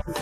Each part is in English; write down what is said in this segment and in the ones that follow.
The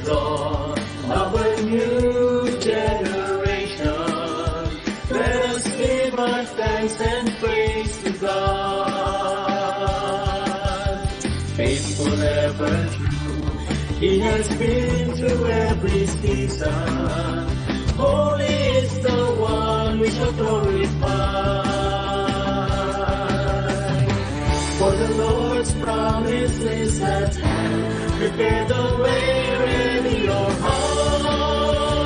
dawn of a new generation, let us give our thanks and praise to God. Faithful ever true, He has been through every season. Holy is the one we shall glorify. For the Lord's promise is at hand. Prepare the way, ready your heart.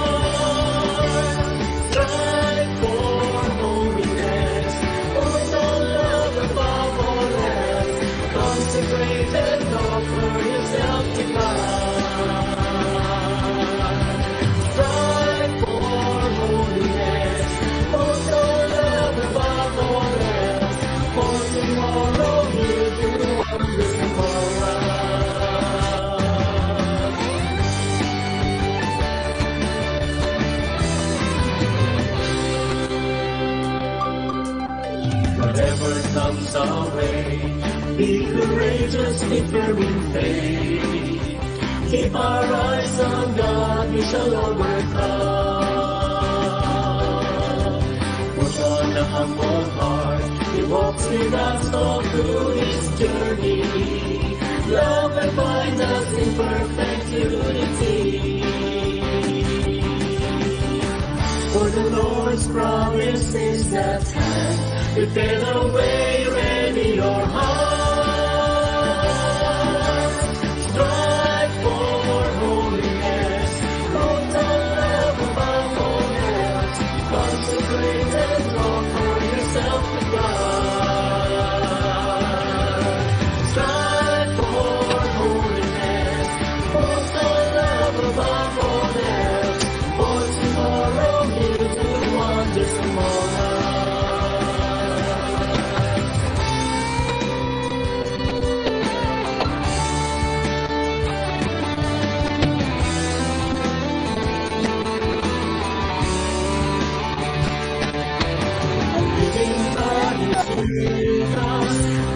Strive for holiness, put on love above all else. Consecrate and offer yourself to God. Strive for holiness, put on love above all else. For tomorrow He'll do wonders for us. Whatever comes our way, be courageous, be firm in faith. Keep our eyes on God, we shall overcome. Put on a humble heart, He walks with us all through His journey. Love and bind us in perfect unity. For the Lord's promise is at hand. Prepare the way, ready your heart. Strive for holiness, put on love above all else. Consecrate and offer yourself to God. Strive for holiness, put on love above all else. For tomorrow He'll do wonders among us.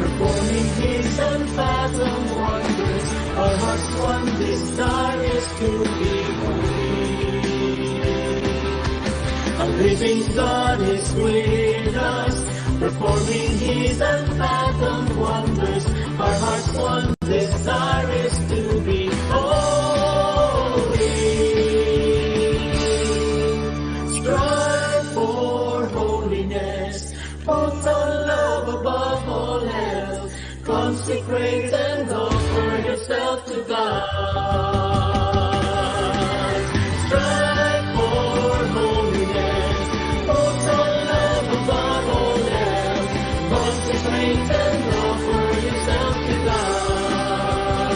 Performing His unfathomed wonders, our heart's one desire is to be holy. A living God is with us, performing His unfathomed wonders. Our heart's one desire is to be holy. Strive for holiness, focus on love above all else. Consecrate and offer yourself to God. Strive for holiness, focus on love above all else. Consecrate and offer yourself to God.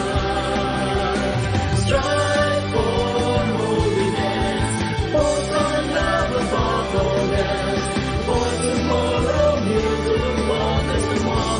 Strive for holiness, focus on love above all else. For tomorrow you will walk as the one.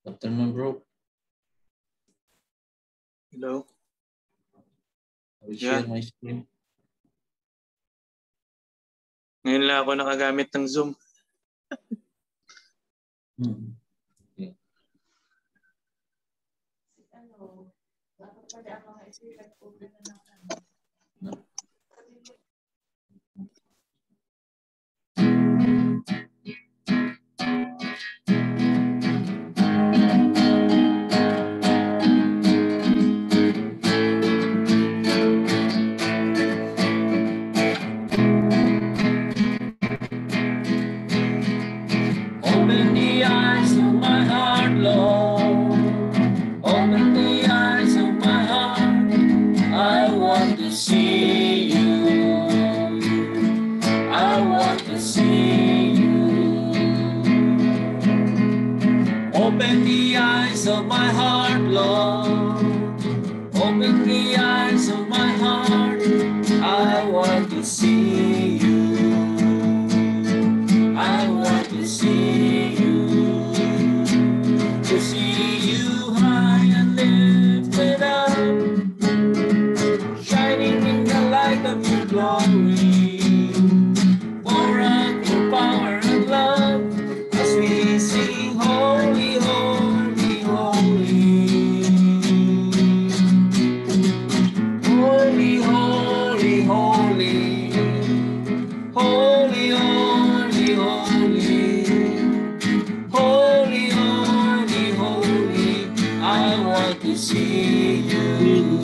Afternoon, bro. Hello? I will Yeah. share my screen. Ngayon lang ako nakagamit ng Zoom. Open the eyes of my heart, Lord. Open the eyes of my heart. I want to see you. I want to see you. Open the eyes of my heart, Lord. Open the eyes of my heart. I want to see you. I want to see you. To see you high and lifted up, shining in the light of your glory. Pour out your power and love as we sing holy, holy, holy. Holy, holy, holy. Holy, holy, holy. Holy, holy, holy. I want to see you.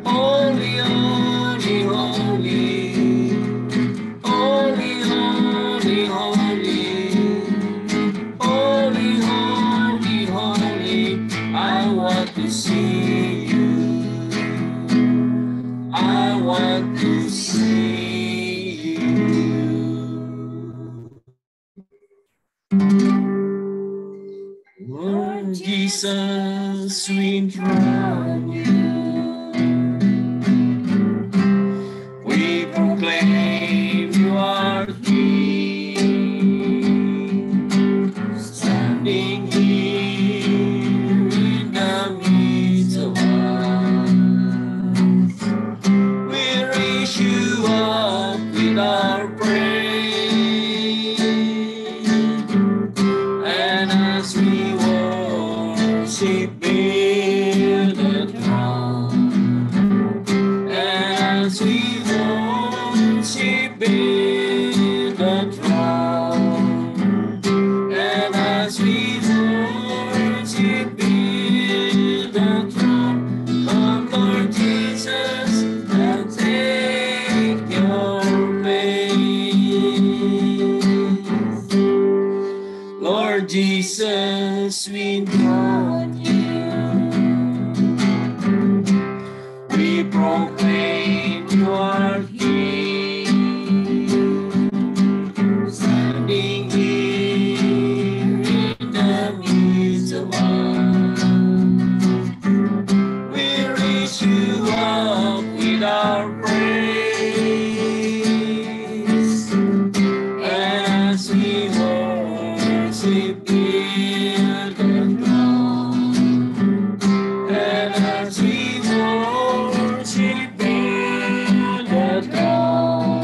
Holy, holy, holy. Holy, holy, holy. Holy, holy, holy. I want to see you. I want to see you. Lord Jesus, we drown you. We proclaim you are King, standing here in the midst of us. raise you up with our praise. And as we worship, build the throne. And as we worship, build the throne. And as we worship, build the throne. Come, Lord Jesus, and take your place. Lord Jesus, we want you. We proclaim you are King. Standing here in the midst of us, we raise you up with our praise. As we worship, build the throne. And as we worship, build the throne.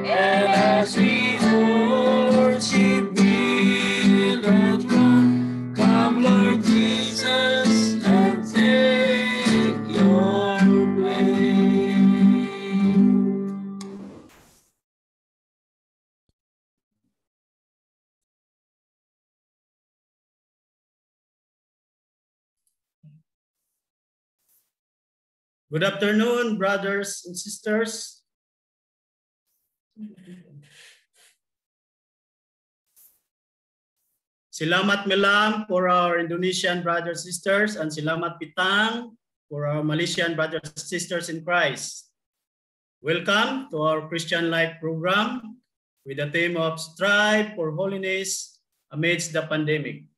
And as we worship, build the throne. Come, Lord Jesus, and take your place. Good afternoon, brothers and sisters. Salamat Melam for our Indonesian brothers and sisters, and Salamat Pitang for our Malaysian brothers and sisters in Christ. Welcome to our Christian Life program with the theme of Strive for Holiness amidst the pandemic.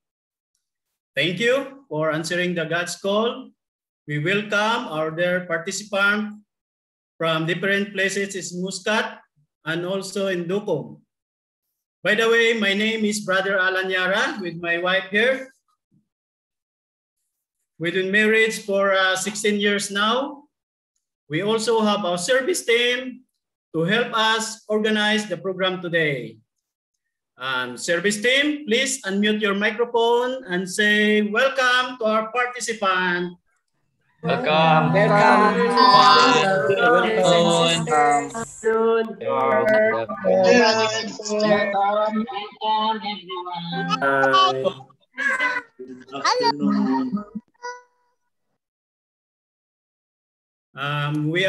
Thank you for answering the God's call. We welcome our dear participants from different places in Muscat and also in Dukom. By the way, my name is Brother Alan Yara with my wife here. We've been married for 16 years now. We also have our service team to help us organize the program today. Service team, please unmute your microphone and say welcome to our participant. Welcome. We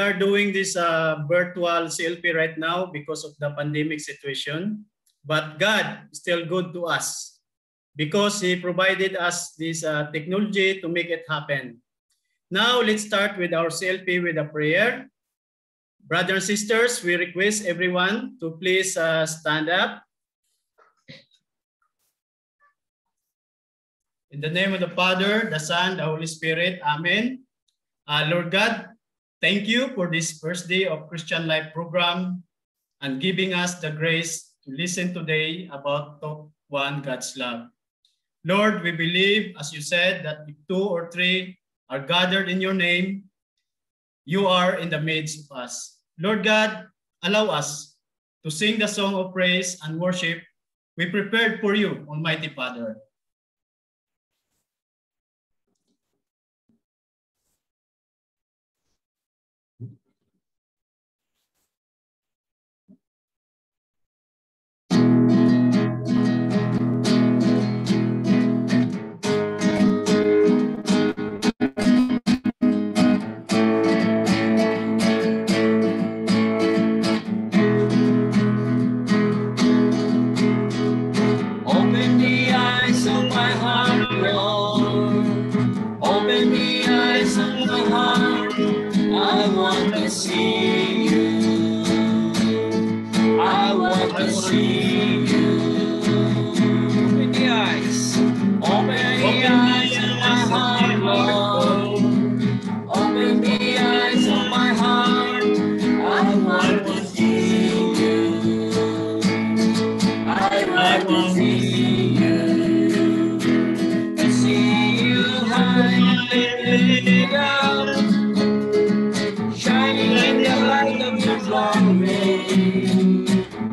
are doing this virtual CLP right now because of the pandemic situation, but God is still good to us because He provided us this technology to make it happen. Now let's start with our CLP with a prayer. Brothers and sisters, we request everyone to please stand up. In the name of the Father, the Son, the Holy Spirit, Amen. Lord God, thank you for this first day of Christian Life program and giving us the grace to listen today about Top 1 God's Love. Lord, we believe, as you said, that if 2 or 3 are gathered in your name, you are in the midst of us. Lord God, allow us to sing the song of praise and worship we prepared for you, Almighty Father. Shining in the light. glory.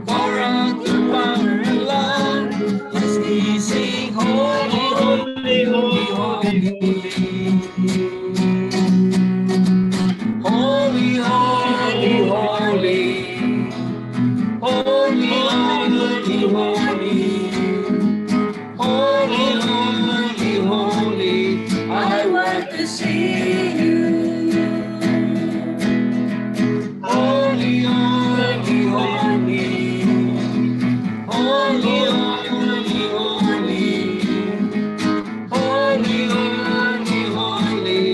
Pour out your power and love as we sing holy, holy, holy, holy, holy, holy, holy, holy, holy, holy, holy, holy. I want to see you. Holy, holy, holy, holy, holy, holy, holy, holy, holy.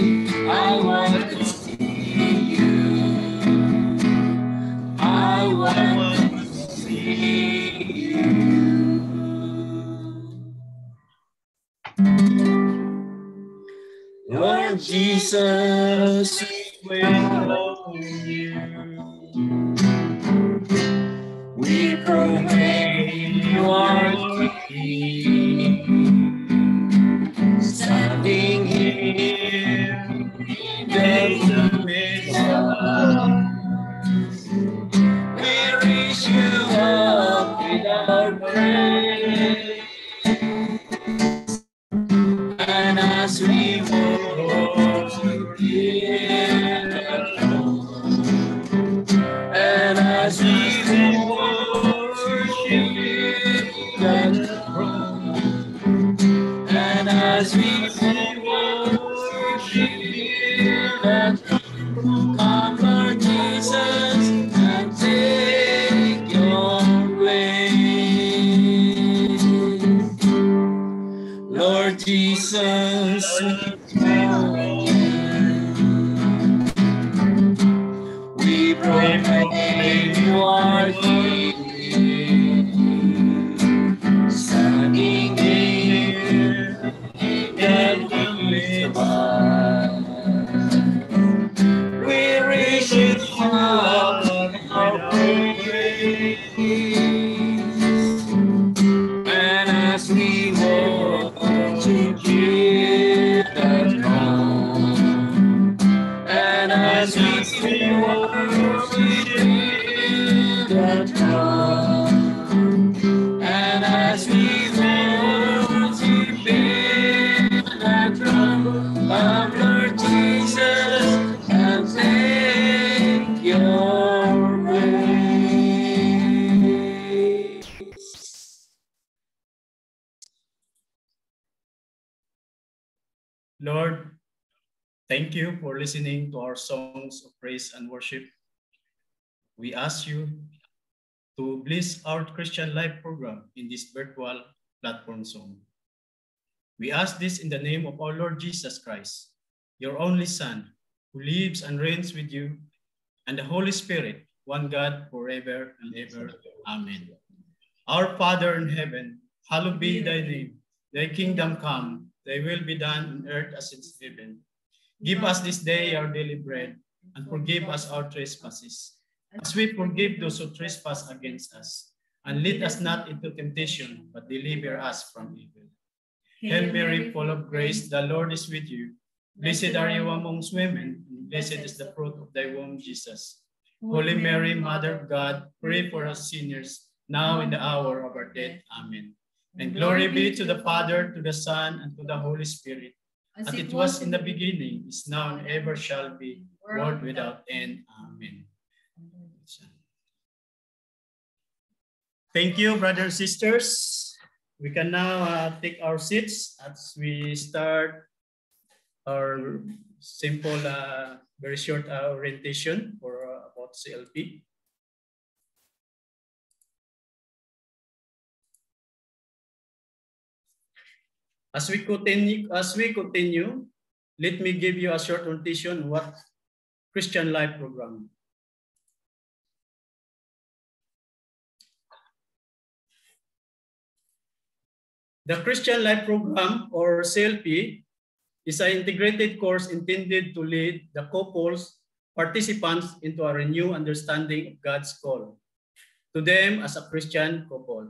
I want to see you. I want to see you. Lord Jesus, we welcome you. We proclaim you are King, standing here in the midst of us. We raise you up with our praise, and as we worship in the throne, and as we and as we worship you, come, Lord Jesus, and take your place. Lord Jesus, we proclaim you are King, standing here in the midst of us. We raise you up in our praise, and as we worship you at home, and as we worship you at home, and as we worship you at home, come, Lord Jesus, and take your place. Lord, thank you for listening to our songs of praise and worship. We ask you to bless our Christian Life program in this virtual platform song. We ask this in the name of our Lord Jesus Christ, your only Son, who lives and reigns with you, and the Holy Spirit, one God, forever and ever. Amen. Our Father in heaven, hallowed be thy name. Thy kingdom come, thy will be done on earth as it is in heaven. Give us this day our daily bread, and forgive us our trespasses, as we forgive those who trespass against us. And lead us not into temptation, but deliver us from evil. Hail Mary, full of grace, the Lord is with you. Blessed are you amongst women, and blessed is the fruit of thy womb, Jesus. Holy Mary, Mother of God, pray for us sinners, now in the hour of our death. Amen. And glory be to the Father, to the Son, and to the Holy Spirit, as it was in the beginning, is now, and ever shall be, world without end. Amen. Thank you, brothers and sisters. We can now take our seats as we start our simple, very short orientation for about CLP. As we continue, let me give you a short orientation on what Christian Life program. The Christian Life program, or CLP, is an integrated course intended to lead the couples participants into a renewed understanding of God's call to them as a Christian couple.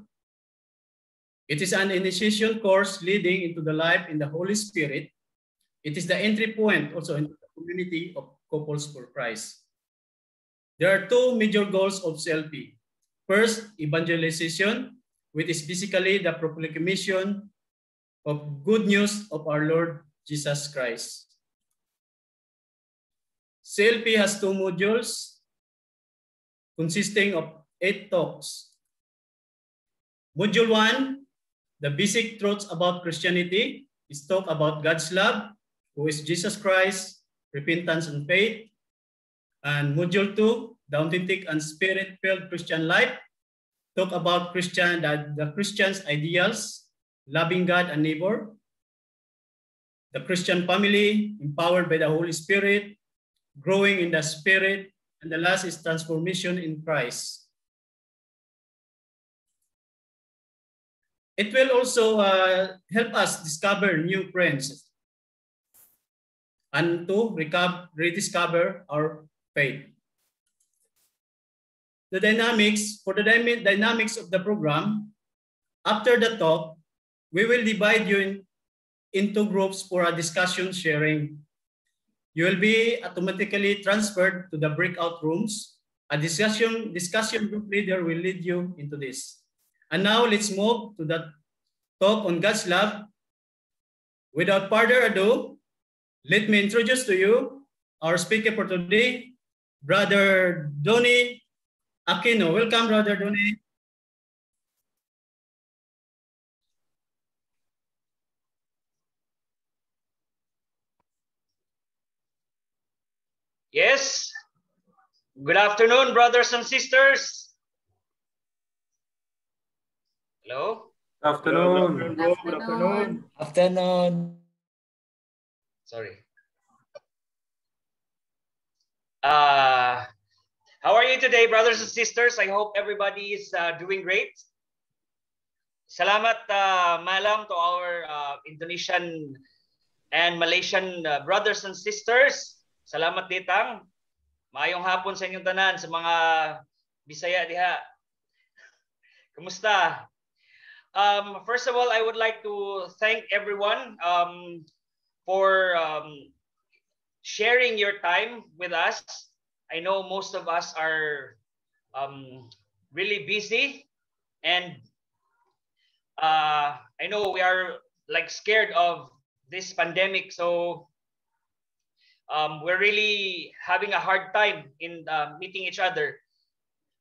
It is an initiation course leading into the life in the Holy Spirit. It is the entry point also into the community of couples for Christ. There are two major goals of CLP. First, evangelization, which is basically the proclamation of good news of our Lord Jesus Christ. CLP has two modules consisting of 8 talks. Module 1, the basic truths about Christianity, is talk about God's love, who is Jesus Christ, repentance and faith. And module 2, the authentic and spirit-filled Christian life, talk about the Christian's ideals, loving God and neighbor, the Christian family, empowered by the Holy Spirit, growing in the Spirit, and the last is transformation in Christ. It will also help us discover new friends and to rediscover our faith. For the dynamics of the program, after the talk, we will divide you into groups for a discussion sharing. You will be automatically transferred to the breakout rooms. A discussion group leader will lead you into this. And now let's move to the talk on God's love. Without further ado, let me introduce to you our speaker for today, Brother Donnie Aquino. Welcome, Brother Donnie. Yes. Good afternoon, brothers and sisters. Hello. Afternoon. Good afternoon. Afternoon. Sorry. How are you today, brothers and sisters? I hope everybody is doing great. Salamat malam to our Indonesian and Malaysian brothers and sisters. Salamat ditang. Maayong hapon sa inyong tanan, sa mga Bisaya diha. Kumusta? First of all, I would like to thank everyone for sharing your time with us. I know most of us are really busy, and I know we are like scared of this pandemic, so we're really having a hard time in meeting each other.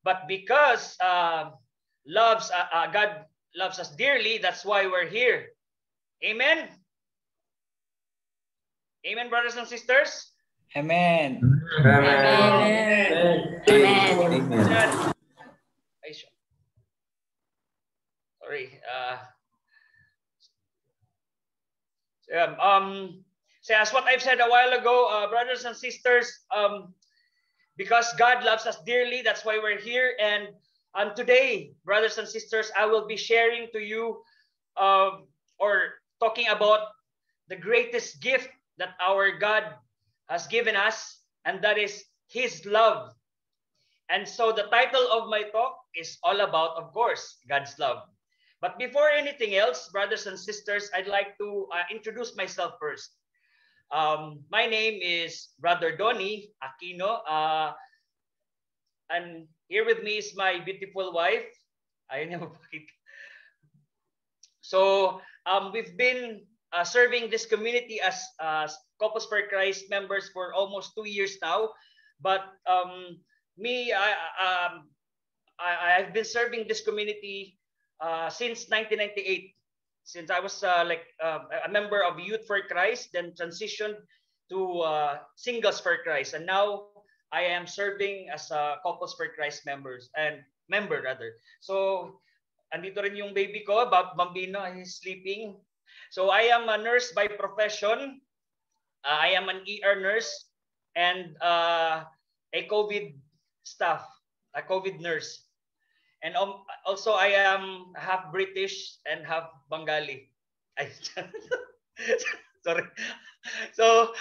But because God loves us dearly, that's why we're here. Amen. Amen, brothers and sisters. Amen. Amen. Amen. Sorry. So as what I've said a while ago, brothers and sisters, because God loves us dearly, that's why we're here. And today, brothers and sisters, I will be sharing to you or talking about the greatest gift that our God has given us, and that is His love. And so the title of my talk is all about, of course, God's love. But before anything else, brothers and sisters, I'd like to introduce myself first. My name is Brother Donnie Aquino, and here with me is my beautiful wife. So we've been serving this community as Couples for Christ members for almost 2 years now. But I've been serving this community since 1998. Since I was a member of Youth for Christ, then transitioned to Singles for Christ, and now I am serving as a Couples for Christ member. So andito rin yung baby ko, Bambino, he's sleeping. So I am a nurse by profession. I am an ER nurse and a COVID staff, a COVID nurse. And also I am half British and half Bengali. Sorry. So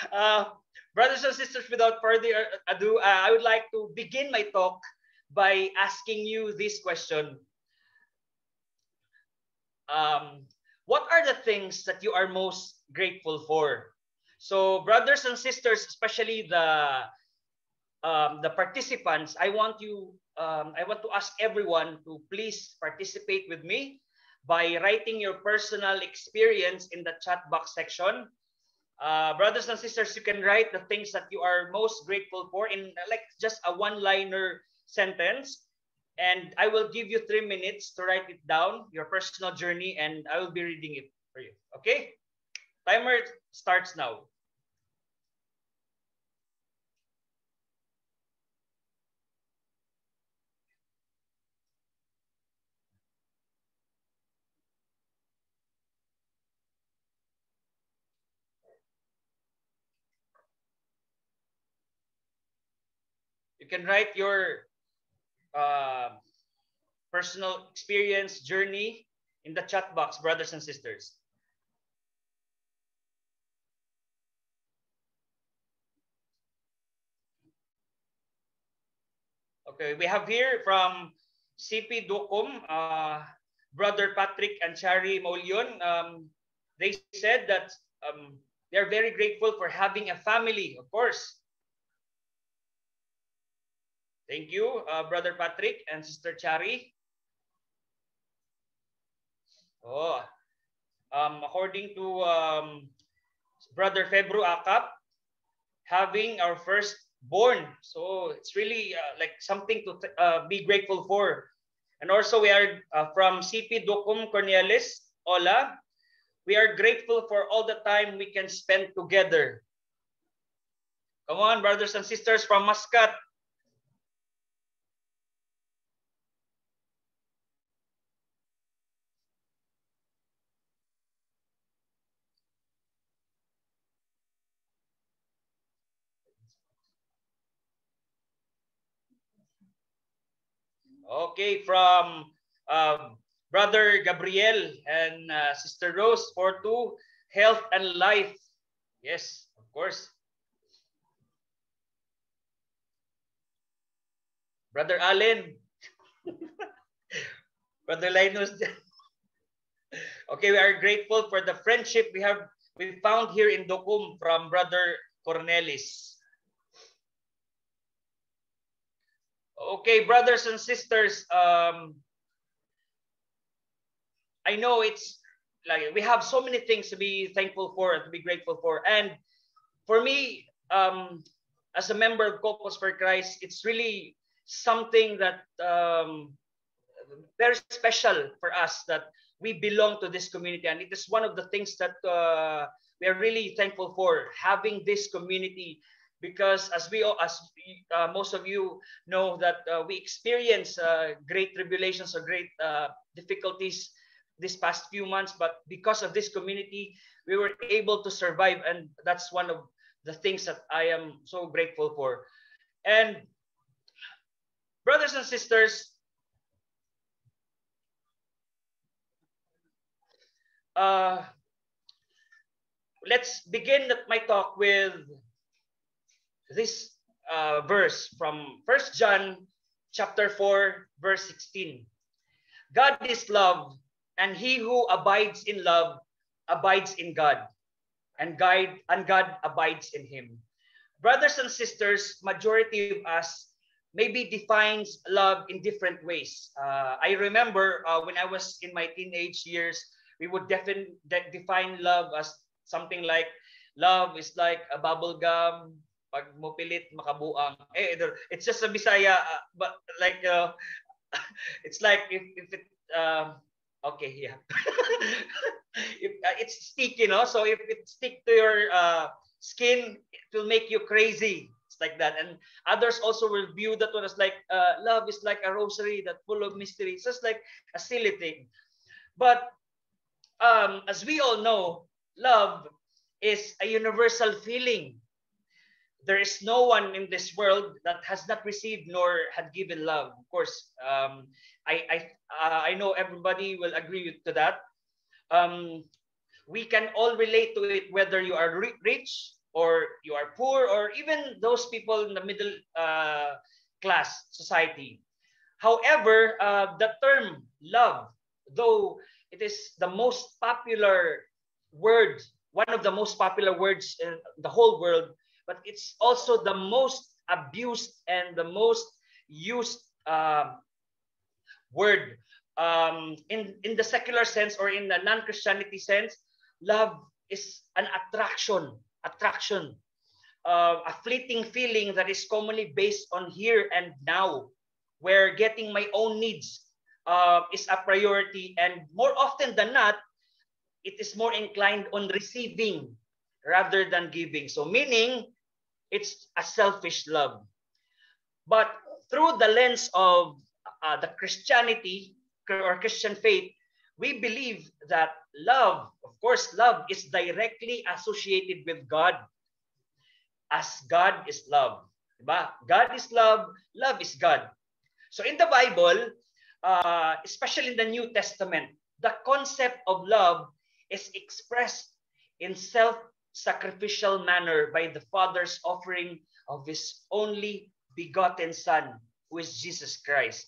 brothers and sisters, without further ado, I would like to begin my talk by asking you this question. What are the things that you are most grateful for? So brothers and sisters, especially the the participants, I want to ask everyone to please participate with me by writing your personal experience in the chat box section. Brothers and sisters, you can write the things that you are most grateful for in like just a one-liner sentence. And I will give you 3 minutes to write it down, your personal journey, and I will be reading it for you. Okay? Timer starts now. You can write your personal experience, journey in the chat box, brothers and sisters. Okay, we have here from CP Dukum, Brother Patrick and Chari Maulion. They said that they're very grateful for having a family, of course. Thank you, Brother Patrick and Sister Chari. Oh, according to Brother Febru Akap, having our first born. So it's really like something to be grateful for. And also we are from CP Dukum Cornelis, Ola. We are grateful for all the time we can spend together. Come on, brothers and sisters from Muscat. Okay, from Brother Gabriel and Sister Rose for two, health and life. Yes, of course. Brother Allen. Brother Linus. Okay, we are grateful for the friendship we found here in Dukum from Brother Cornelis. Okay, brothers and sisters, I know it's like we have so many things to be thankful for and to be grateful for. And for me, as a member of Copos for Christ, it's really something that very special for us that we belong to this community. And it is one of the things that we are really thankful for, having this community. Because as most of you know that we experience great tribulations or great difficulties this past few months, but because of this community, we were able to survive, and that's one of the things that I am so grateful for. And brothers and sisters, let's begin my talk with this verse from 1 John chapter 4, verse 16. God is love, and he who abides in love abides in God, and God abides in him. Brothers and sisters, majority of us maybe defines love in different ways. I remember when I was in my teenage years, we would define love as something like, love is like a bubble gum. Pag mo pilit, makabuang. It's just a Bisaya, but like, it's like if it, okay, yeah. It's sticky, no? So if it stick to your skin, it will make you crazy. It's like that. And others also will view that one as like, love is like a rosary that's full of mystery. It's just like a silly thing. But as we all know, love is a universal feeling. There is no one in this world that has not received nor had given love. Of course, I know everybody will agree to that. We can all relate to it, whether you are rich or you are poor, or even those people in the middle class society. However, the term love, though it is the most popular word, one of the most popular words in the whole world, but it's also the most abused and the most used word in the secular sense or in the non-Christianity sense. Love is an attraction, a fleeting feeling that is commonly based on here and now, where getting my own needs is a priority, and more often than not, it is more inclined on receiving rather than giving. So meaning, it's a selfish love. But through the lens of the Christianity or Christian faith, we believe that love, of course, love is directly associated with God, as God is love. Diba? God is love, love is God. So in the Bible, especially in the New Testament, the concept of love is expressed in self-sacrificial manner by the Father's offering of His only begotten Son, who is Jesus Christ.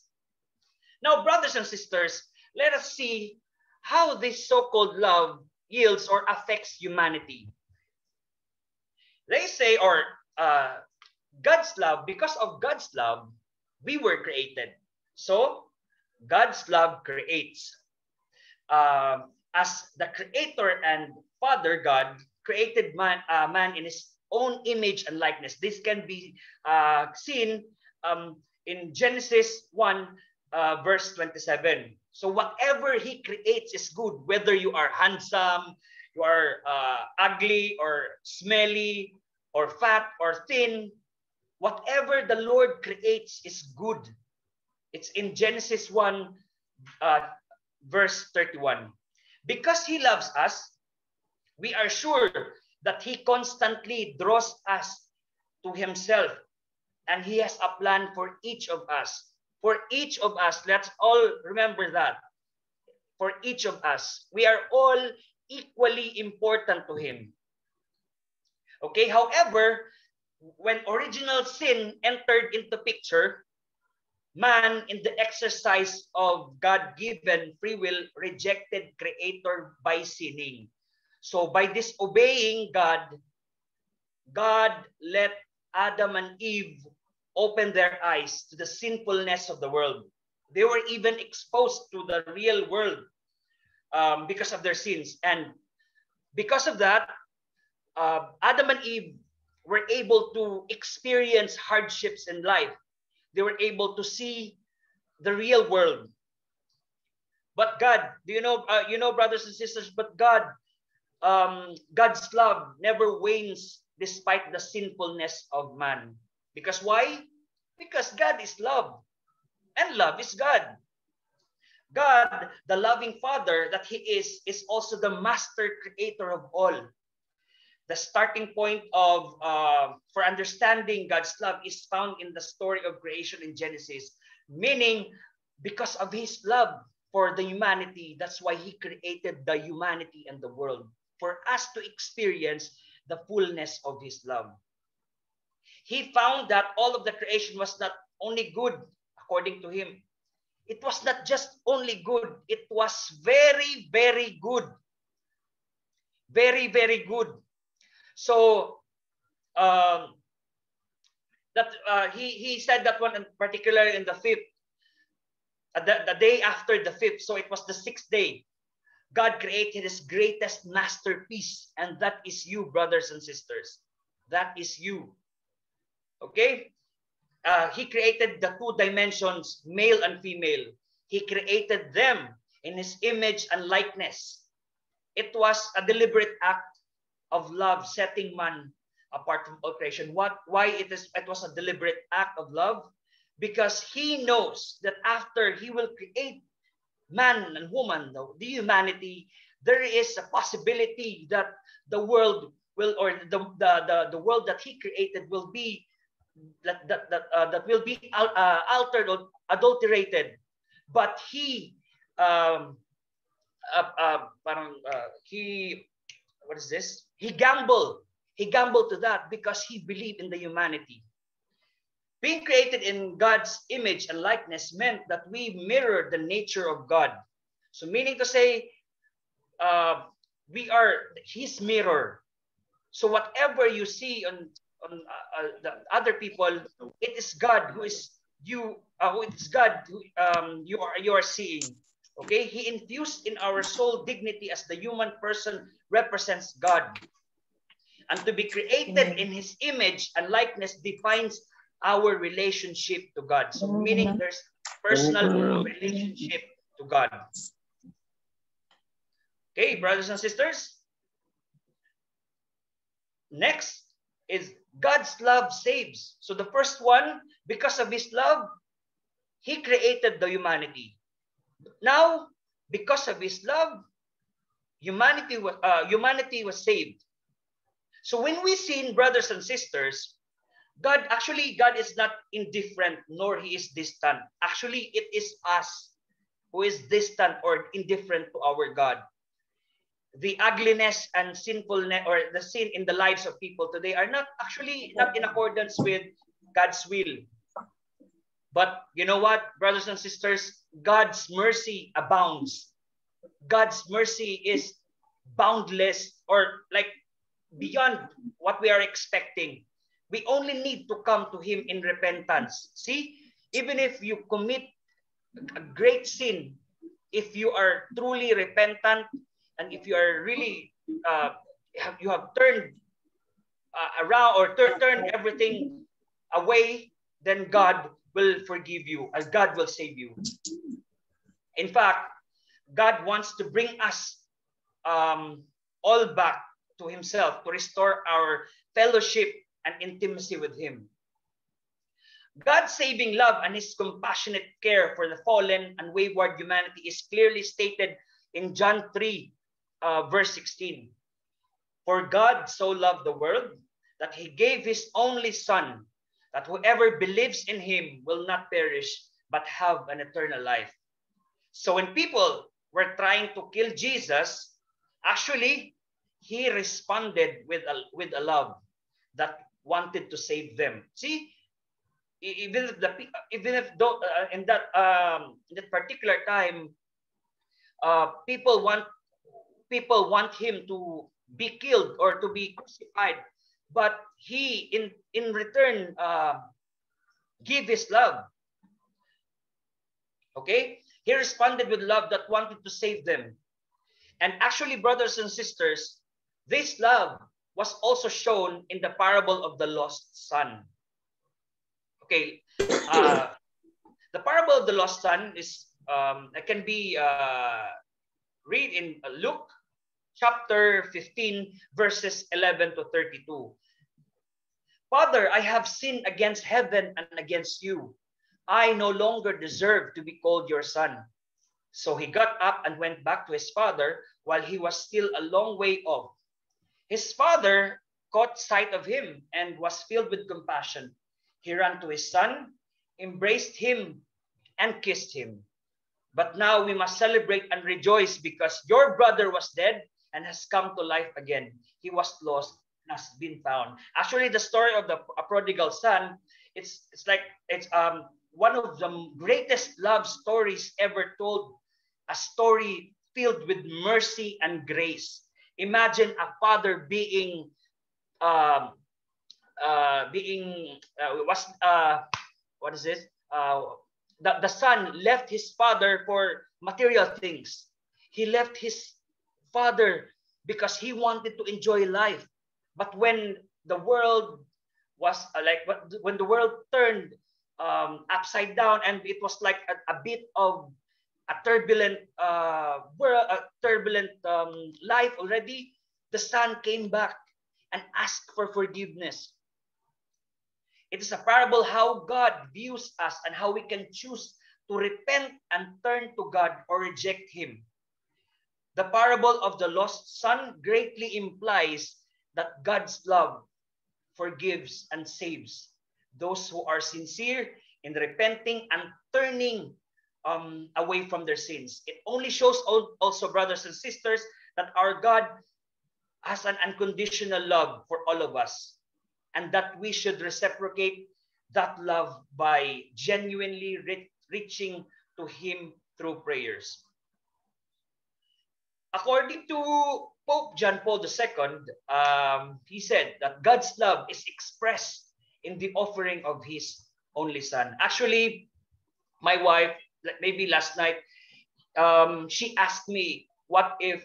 Now, brothers and sisters, let us see how this so-called love yields or affects humanity. They say, or God's love, because of God's love, we were created. So, God's love creates. As the Creator and Father God created man in His own image and likeness. This can be seen in Genesis 1, verse 27. So whatever He creates is good, whether you are handsome, you are ugly or smelly or fat or thin, whatever the Lord creates is good. It's in Genesis 1, verse 31. Because He loves us, we are sure that He constantly draws us to Himself, and He has a plan for each of us. For each of us, let's all remember that. For each of us, we are all equally important to Him. Okay, however, when original sin entered into picture, man, in the exercise of God-given free will, rejected Creator by sinning. So by disobeying God, God let Adam and Eve open their eyes to the sinfulness of the world. They were even exposed to the real world because of their sins. And because of that, Adam and Eve were able to experience hardships in life. They were able to see the real world. But God, do you know, brothers and sisters, but God, God's love never wanes despite the sinfulness of man. Because why? Because God is love, and love is God. God, the loving Father that He is also the master creator of all. The starting point of for understanding God's love is found in the story of creation in Genesis, meaning because of His love for the humanity, that's why He created the humanity and the world, for us to experience the fullness of His love. He found that all of the creation was not only good according to Him. It was not just only good, it was very, very good. Very, very good. So he said that one in particular in the fifth, the day after the fifth, so it was the sixth day, God created His greatest masterpiece, and that is you, brothers and sisters. That is you. Okay? He created the two dimensions, male and female. He created them in His image and likeness. It was a deliberate act of love, setting man apart from all creation. Why it was a deliberate act of love? Because He knows that after He will create man and woman, the humanity, there is a possibility that the world will, or the world that He created will be that will be altered or adulterated. But He what is this? He gambled to that because He believed in the humanity. Being created in God's image and likeness meant that we mirror the nature of God. So meaning to say, we are His mirror. So whatever you see the other people, it is God who is it is God who you are seeing. Okay, He infused in our soul dignity as the human person represents God, and to be created in His image and likeness defines our relationship to God. So, meaning there's personal relationship to God. Okay, brothers and sisters. Next is God's love saves. So the first one, because of His love, He created the humanity. Now, because of His love, humanity was saved. So when we sin, brothers and sisters, God is not indifferent, nor He is distant. Actually, it is us who is distant or indifferent to our God. The ugliness and sinfulness or the sin in the lives of people today are not in accordance with God's will. But you know what, brothers and sisters, God's mercy abounds. God's mercy is boundless, or like beyond what we are expecting. We only need to come to Him in repentance. See, even if you commit a great sin, if you are truly repentant, and if you are really, you have turned around or turned everything away, then God will forgive you and God will save you. In fact, God wants to bring us all back to Himself, to restore our fellowship and intimacy with Him. God's saving love and His compassionate care for the fallen and wayward humanity is clearly stated in John 3, verse 16. For God so loved the world that He gave His only Son, that whoever believes in Him will not perish, but have an eternal life. So when people were trying to kill Jesus, actually, He responded with a love that wanted to save them. See, even if in that particular time, people want Him to be killed or to be crucified, but He in return give His love. Okay, He responded with love that wanted to save them. And actually, brothers and sisters, this love was also shown in the parable of the lost son. Okay, the parable of the lost son is can be read in Luke chapter 15, verses 11 to 32. Father, I have sinned against heaven and against you. I no longer deserve to be called your son. So he got up and went back to his father while he was still a long way off. His father caught sight of him and was filled with compassion. He ran to his son, embraced him, and kissed him. But now we must celebrate and rejoice because your brother was dead and has come to life again. He was lost and has been found. Actually, the story of the prodigal son, it's one of the greatest love stories ever told. A story filled with mercy and grace. Imagine a father the son left his father for material things. He left his father because he wanted to enjoy life. But when the world was when the world turned upside down, and it was like a bit of a turbulent world, a turbulent life already, the son came back and asked for forgiveness. It is a parable how God views us and how we can choose to repent and turn to God or reject Him. The parable of the lost son greatly implies that God's love forgives and saves those who are sincere in repenting and turning away from their sins. It only shows also, brothers and sisters, that our God has an unconditional love for all of us, and that we should reciprocate that love by genuinely reaching to Him through prayers. according to Pope John Paul II, he said that God's love is expressed in the offering of His only Son. Actually, my wife, maybe last night, she asked me, what if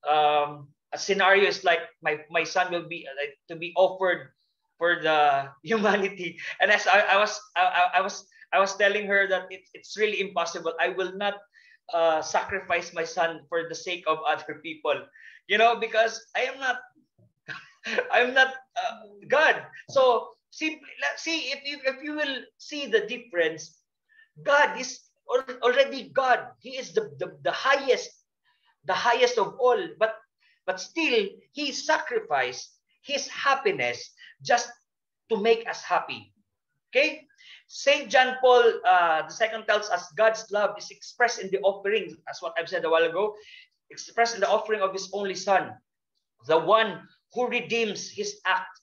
a scenario is like my son will be to be offered for the humanity, and as I was telling her that it's really impossible. I will not sacrifice my son for the sake of other people, because I am not I'm not God. So see if you will see the difference, God is already God. He is the highest of all, but still He sacrificed His happiness just to make us happy. Okay, Saint John Paul II tells us God's love is expressed in the offering, as what I've said a while ago, expressed in the offering of His only Son, the one who redeems. His act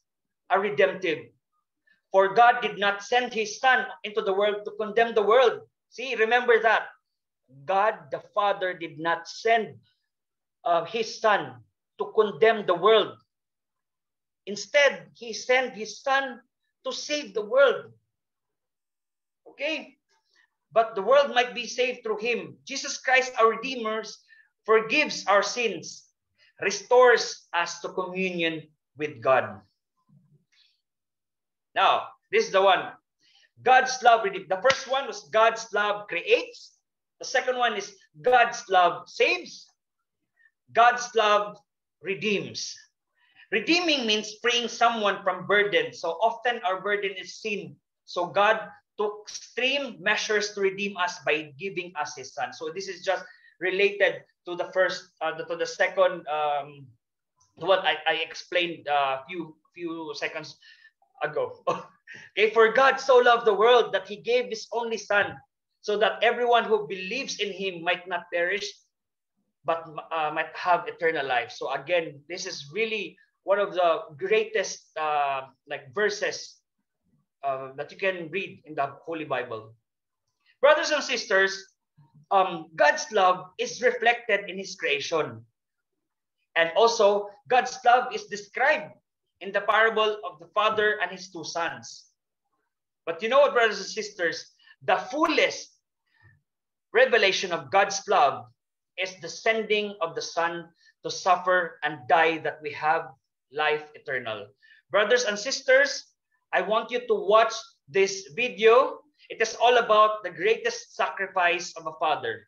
are redemptive. For God did not send His Son into the world to condemn the world. See, remember that. God the Father did not send His Son to condemn the world. Instead, He sent His Son to save the world. Okay? But the world might be saved through Him. Jesus Christ, our Redeemer, forgives our sins, restores us to communion with God. Now, this is the one. God's love redeems. The first one was God's love creates. The second one is God's love saves. God's love redeems. Redeeming means freeing someone from burden. So often our burden is sin. So God took extreme measures to redeem us by giving us His Son. So this is just related to the first, to the second, to what I explained a few seconds ago. Okay, for God so loved the world that He gave His only Son, so that everyone who believes in Him might not perish, but might have eternal life. So again, this is really one of the greatest verses that you can read in the Holy Bible. Brothers and sisters, God's love is reflected in His creation. And also, God's love is described in the parable of the father and his two sons. But you know what, brothers and sisters? The fullest revelation of God's love is the sending of the Son to suffer and die that we have life eternal. Brothers and sisters, I want you to watch this video. It is all about the greatest sacrifice of a father.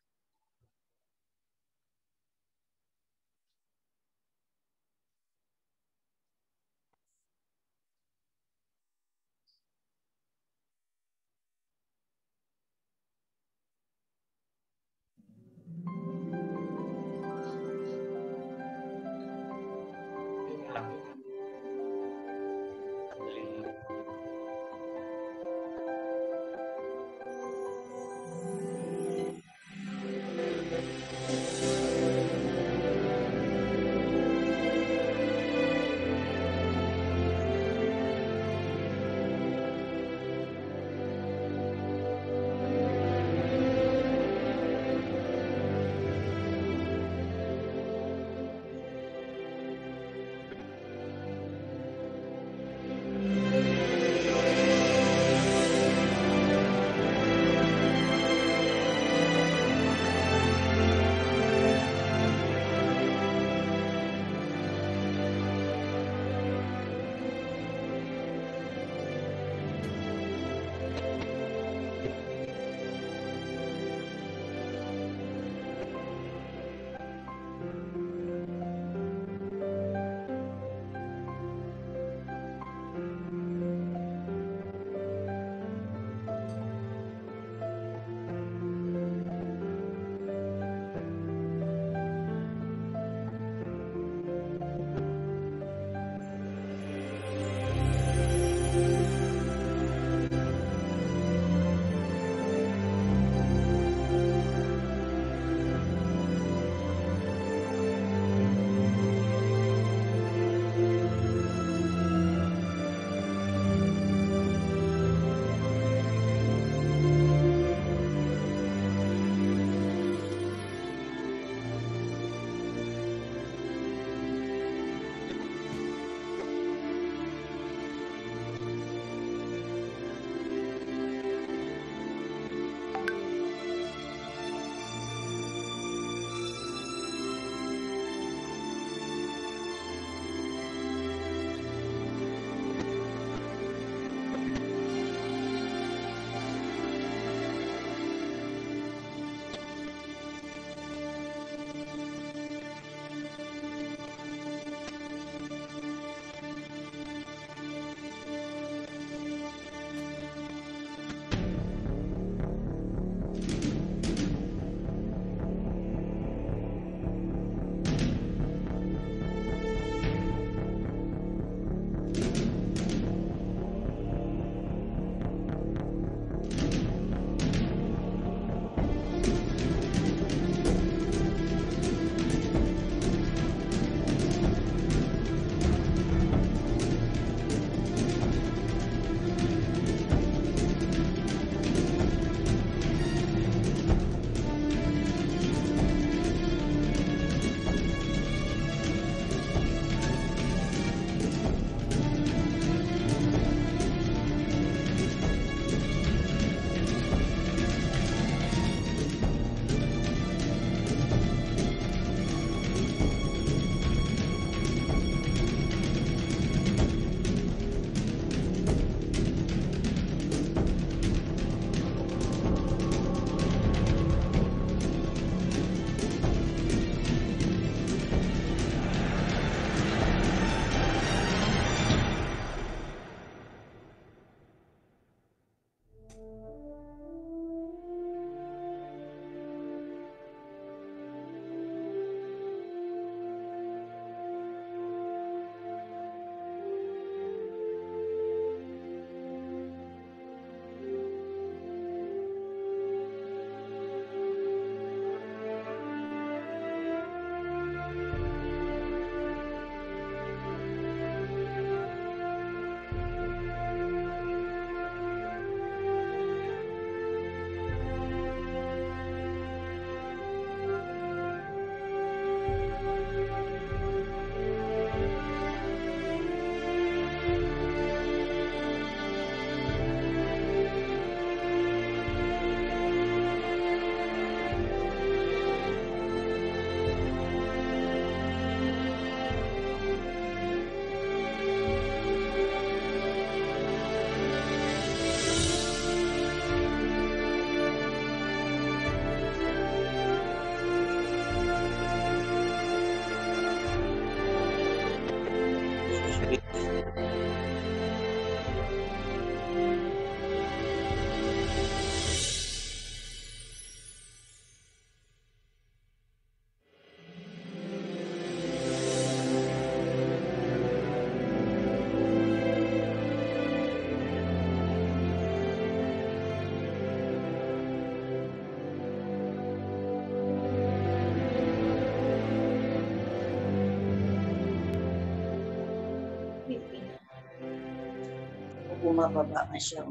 bumababa nga siya.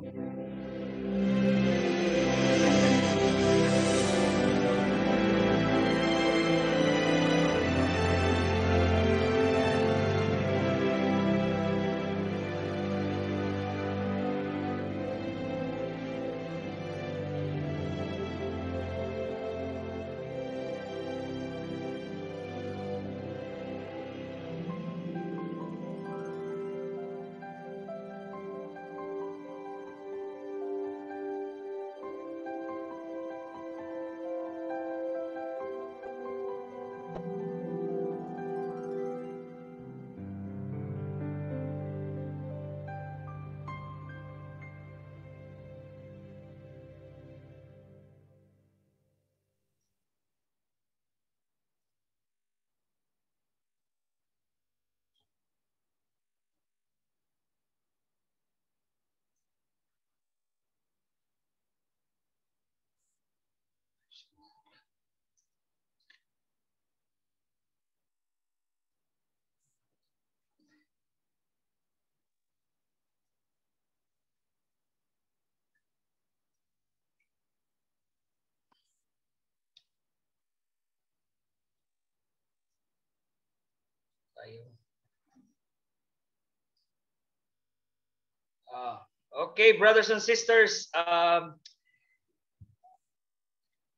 Okay, brothers and sisters.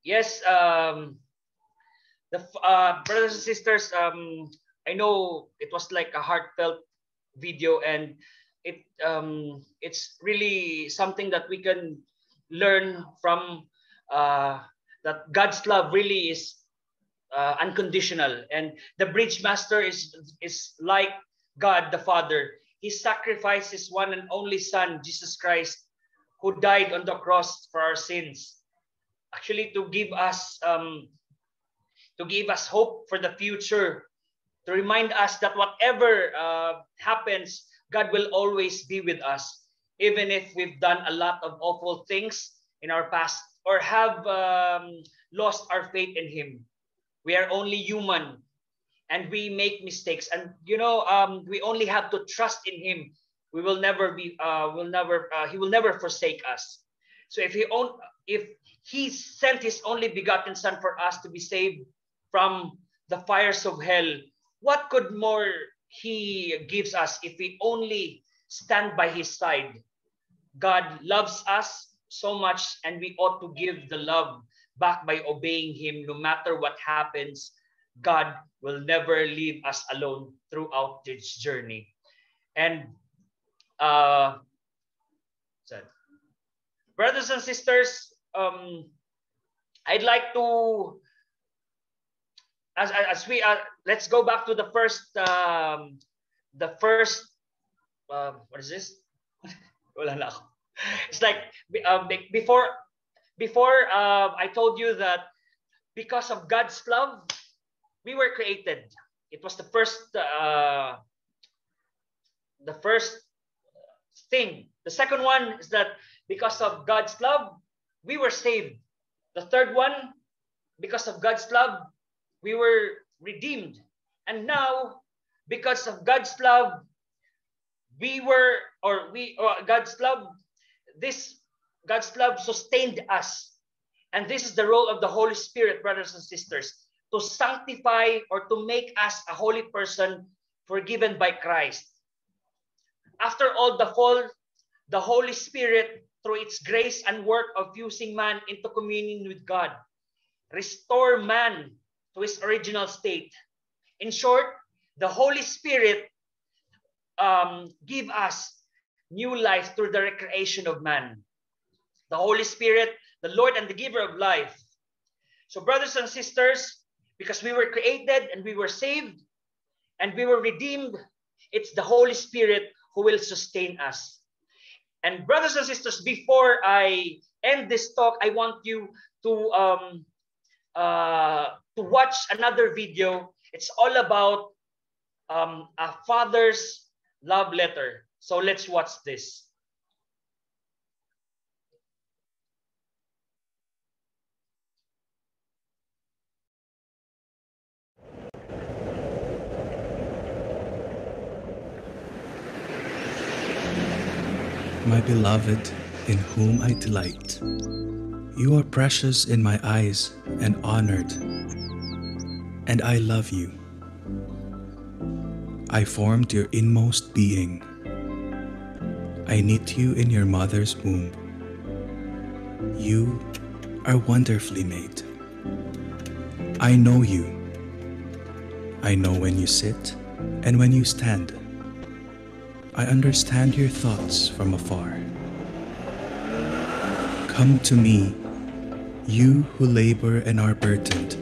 Yes, brothers and sisters. I know it was like a heartfelt video, and it's really something that we can learn from. That God's love really is unconditional, and the bridge master is like God the Father. He sacrificed his one and only Son, Jesus Christ, who died on the cross for our sins, actually to give us hope for the future, to remind us that whatever happens, God will always be with us, even if we've done a lot of awful things in our past or have lost our faith in Him. We are only human, and we make mistakes, and we only have to trust in Him. We will never be, He will never forsake us. So if He sent His only begotten Son for us to be saved from the fires of hell, what could more He gives us if we only stand by His side? God loves us so much, and we ought to give the love back by obeying Him no matter what happens. God will never leave us alone throughout this journey. And brothers and sisters, I'd like to, as we let's go back to the first what is this? Wala na ako. It's like before I told you that because of God's love, we were created. It was the first thing. The second one is that because of God's love, we were saved. The third one, because of God's love, we were redeemed. And now, because of God's love, God's love sustained us. And this is the role of the Holy Spirit, brothers and sisters, to sanctify or to make us a holy person forgiven by Christ. After all the fall, the Holy Spirit, through its grace and work of fusing man into communion with God, restore man to his original state. In short, the Holy Spirit give us new life through the recreation of man. The Holy Spirit, the Lord and the giver of life. So brothers and sisters, because we were created and we were saved and we were redeemed, it's the Holy Spirit who will sustain us. And brothers and sisters, before I end this talk, I want you to watch another video. It's all about a father's love letter. So let's watch this. my beloved, in whom I delight. You are precious in my eyes and honored, and I love you. I formed your inmost being. I knit you in your mother's womb. You are wonderfully made. I know you. I know when you sit and when you stand. I understand your thoughts from afar. Come to me, you who labor and are burdened.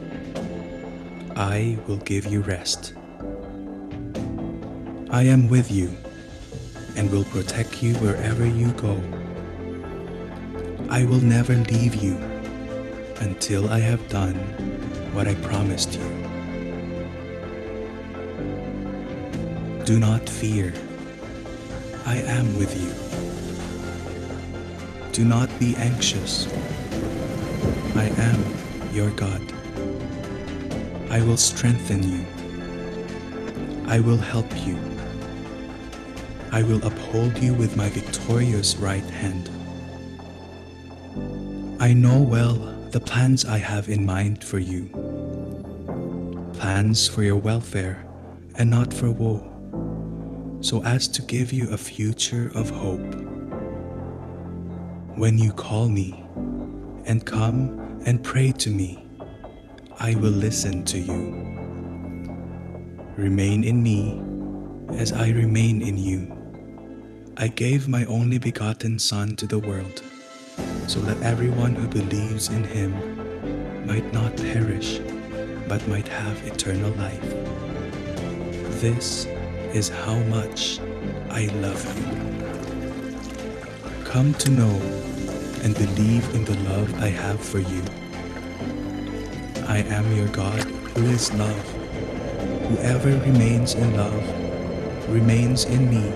I will give you rest. I am with you and will protect you wherever you go. I will never leave you until I have done what I promised you. Do not fear. I am with you. Do not be anxious. I am your God. I will strengthen you. I will help you. I will uphold you with my victorious right hand. I know well the plans I have in mind for you. Plans for your welfare and not for woe, so as to give you a future of hope. When you call me and come and pray to me, I will listen to you. Remain in me as I remain in you. I gave my only begotten Son to the world, so that everyone who believes in him might not perish, but might have eternal life. This is how much I love you. Come to know and believe in the love I have for you. I am your God who is love. Whoever remains in love remains in me,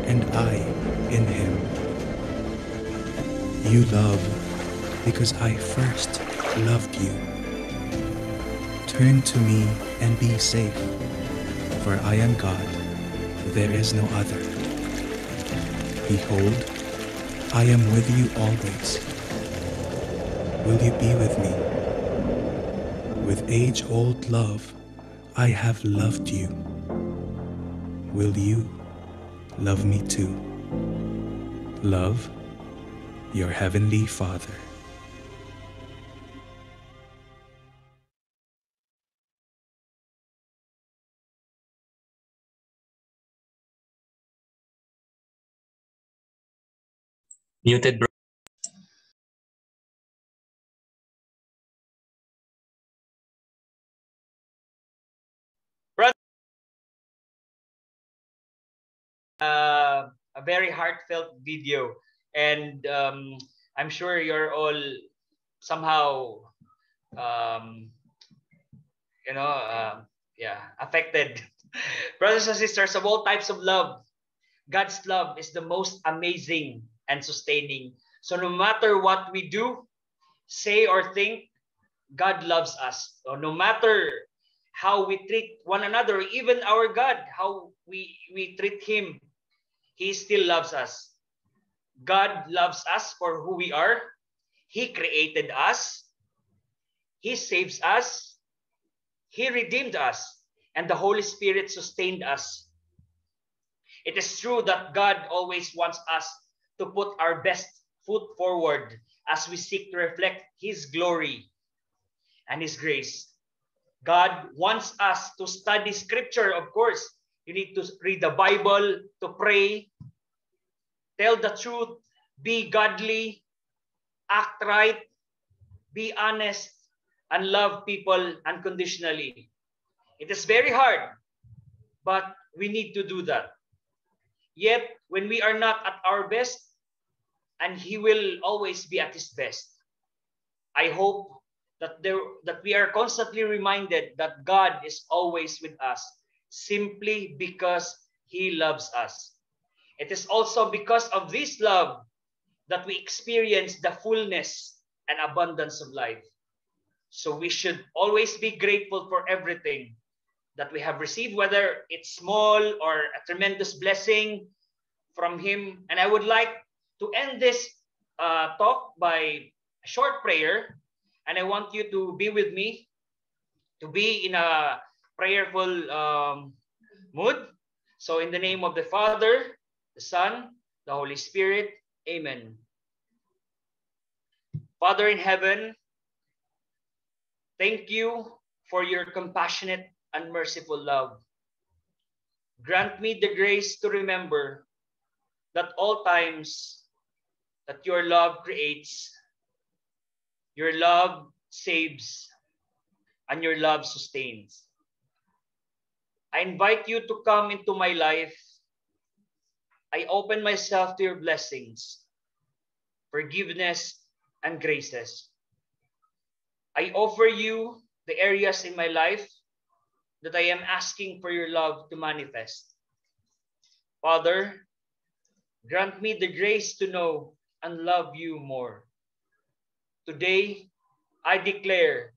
and I in him. You love because I first loved you. Turn to me and be safe, for I am God, there is no other. Behold, I am with you always. Will you be with me? With age-old love, I have loved you. Will you love me too? Love your heavenly Father. Muted, bro. A very heartfelt video, and I'm sure you're all somehow affected. Brothers and sisters, of all types of love, God's love is the most amazing and sustaining. So no matter what we do, say, or think, God loves us. So no matter how we treat one another, even our God, how we treat him, he still loves us. God loves us for who we are. He created us. He saves us. He redeemed us. And the Holy Spirit sustained us. It is true that God always wants us to put our best foot forward as we seek to reflect his glory and his grace. God wants us to study scripture, of course. You need to read the Bible, to pray, tell the truth, be godly, act right, be honest, and love people unconditionally. It is very hard, but we need to do that. Yet, when we are not at our best, and he will always be at his best, I hope that we are constantly reminded that God is always with us, simply because he loves us. It is also because of this love that we experience the fullness and abundance of life. So we should always be grateful for everything that we have received, whether it's small or a tremendous blessing from him. And I would like to end this talk by a short prayer, and I want you to be with me, to be in a prayerful mood. So in the name of the Father, the Son, the Holy Spirit, amen. Father in heaven, thank you for your compassionate and merciful love. Grant me the grace to remember that all times that your love creates, your love saves, and your love sustains. I invite you to come into my life. I open myself to your blessings, forgiveness, and graces. I offer you the areas in my life that I am asking for your love to manifest. Father, grant me the grace to know and love you more. Today, I declare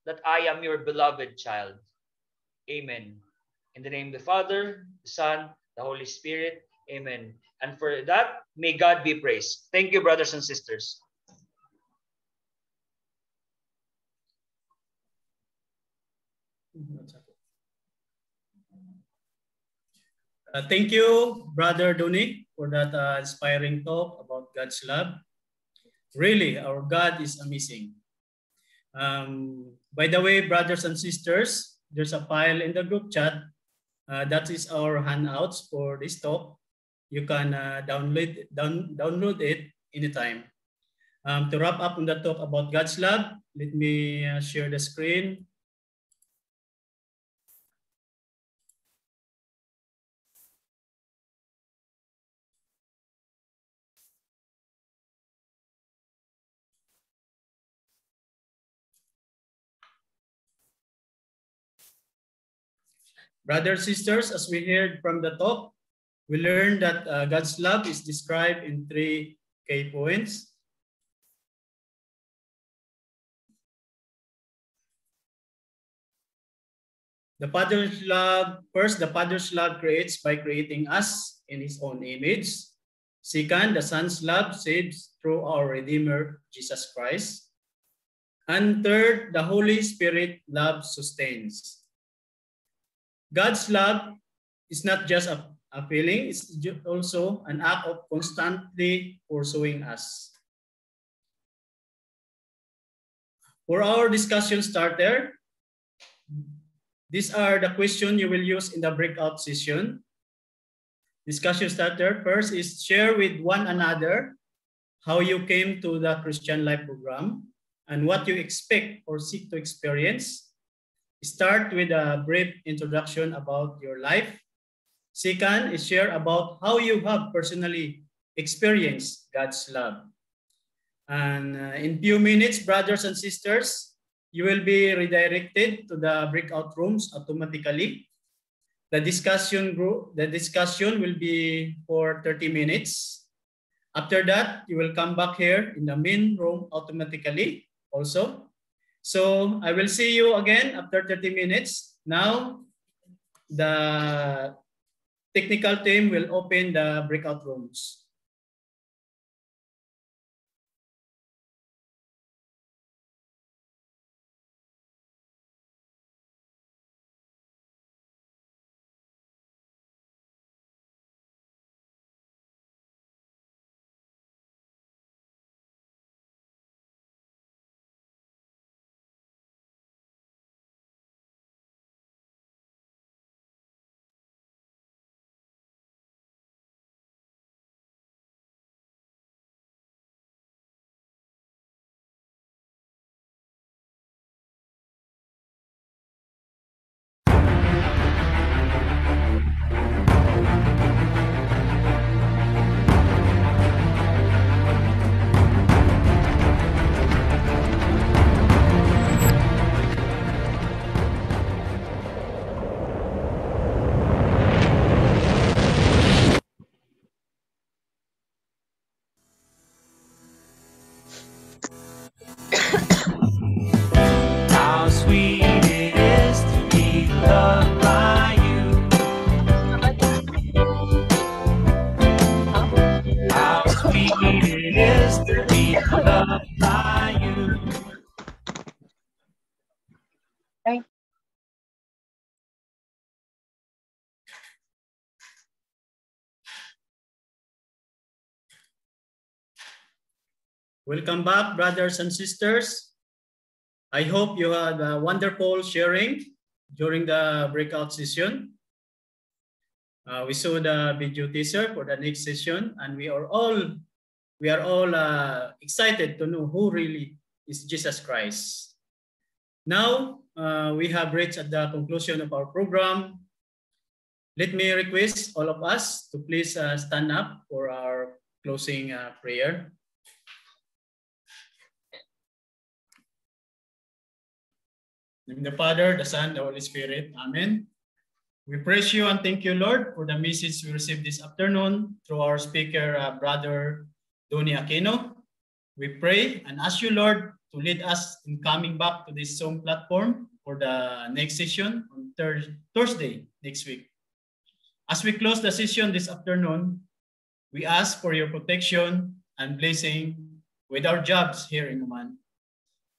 that I am your beloved child. Amen. In the name of the Father, the Son, the Holy Spirit. Amen. And for that, may God be praised. Thank you, brothers and sisters. Thank you, Brother Doni, for that inspiring talk about God's love. Really, our God is amazing. By the way, brothers and sisters, there's a file in the group chat. That is our handouts for this talk. You can download it anytime. To wrap up on the talk about God's love, let me share the screen. Brothers, sisters, as we heard from the talk, we learned that God's love is described in 3 key points. The Father's love, first, the Father's love creates by creating us in His own image. Second, the Son's love saves through our Redeemer, Jesus Christ. And third, the Holy Spirit love sustains. God's love is not just a feeling, it's also an act of constantly pursuing us. For our discussion starter, these are the questions you will use in the breakout session. Discussion starter, first is share with one another how you came to the Christian Life program and what you expect or seek to experience. Start with a brief introduction about your life. Second is share about how you have personally experienced God's love. And in few minutes, brothers and sisters, you will be redirected to the breakout rooms automatically. The discussion will be for 30 minutes. After that, you will come back here in the main room automatically also. So I will see you again after 30 minutes. Now, the technical team will open the breakout rooms. Welcome back, brothers and sisters. I hope you had a wonderful sharing during the breakout session. We saw the video teaser for the next session, and we are all excited to know who really is Jesus Christ. Now we have reached at the conclusion of our program. Let me request all of us to please stand up for our closing prayer. In the Father, the Son, the Holy Spirit. Amen. We praise you and thank you, Lord, for the message we received this afternoon through our speaker, Brother Donnie Aquino. We pray and ask you, Lord, to lead us in coming back to this Zoom platform for the next session on Thursday next week. As we close the session this afternoon, we ask for your protection and blessing with our jobs here in Oman,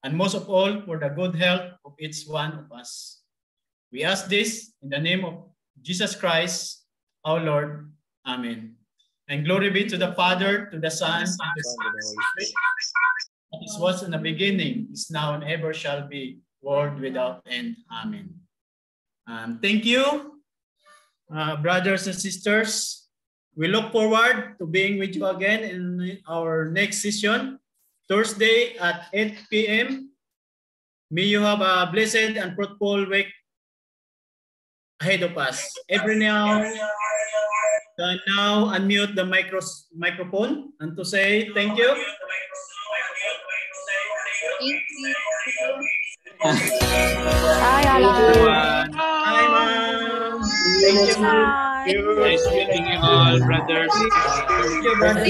and most of all, for the good health of each one of us. We ask this in the name of Jesus Christ, our Lord. Amen. And glory be to the Father, to the Son, to the Spirit, as was in the beginning, is now, and ever shall be, world without end. Amen. Thank you, brothers and sisters. We look forward to being with you again in our next session, Thursday at 8 p.m. May you have a blessed and fruitful week ahead of us. Every now unmute the microphone and to say thank you. Hi, Everyone. Hi, ma'am. Thank you. Nice meeting you all, brothers. Thank you, brothers.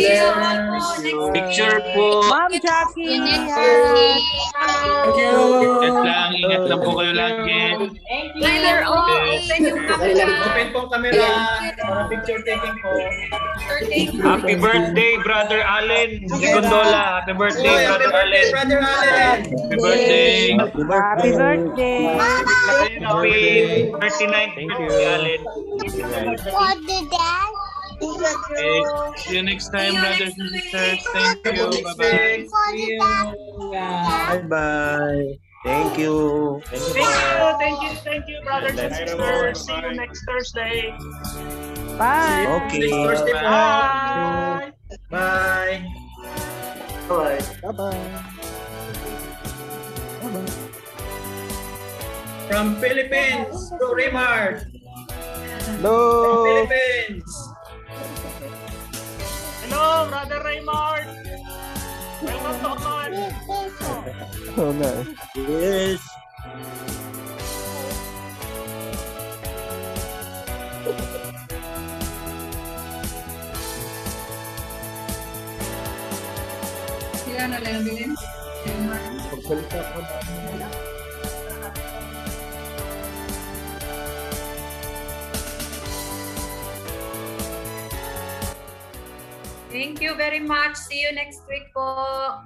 Picture po. Ma'am Jackie. Thank you. Ingat lang po kayo lagi. Later on. Open po camera para picture taking po. Happy birthday, Brother Allen. Gondola. Happy birthday, Happy Brother birthday, Allen. Brother Allen. Happy birthday. Happy birthday. Happy 39th birthday, Allen. What did that? Okay. See you next time, brothers and sisters. Thank you. Bye-bye. Bye-bye. Thank you. Thank you, brothers and sisters. See you next Thursday. Bye. Okay. Next Thursday po. Bye. Bye. Bye-bye. From Philippines, to Remart. Hello. From Philippines. Hello, Brother Raymond. Welcome to Oman. Oh, no. Yes. Sila na lang bilhin. Pagsalita ko. Thank you very much. See you next week po.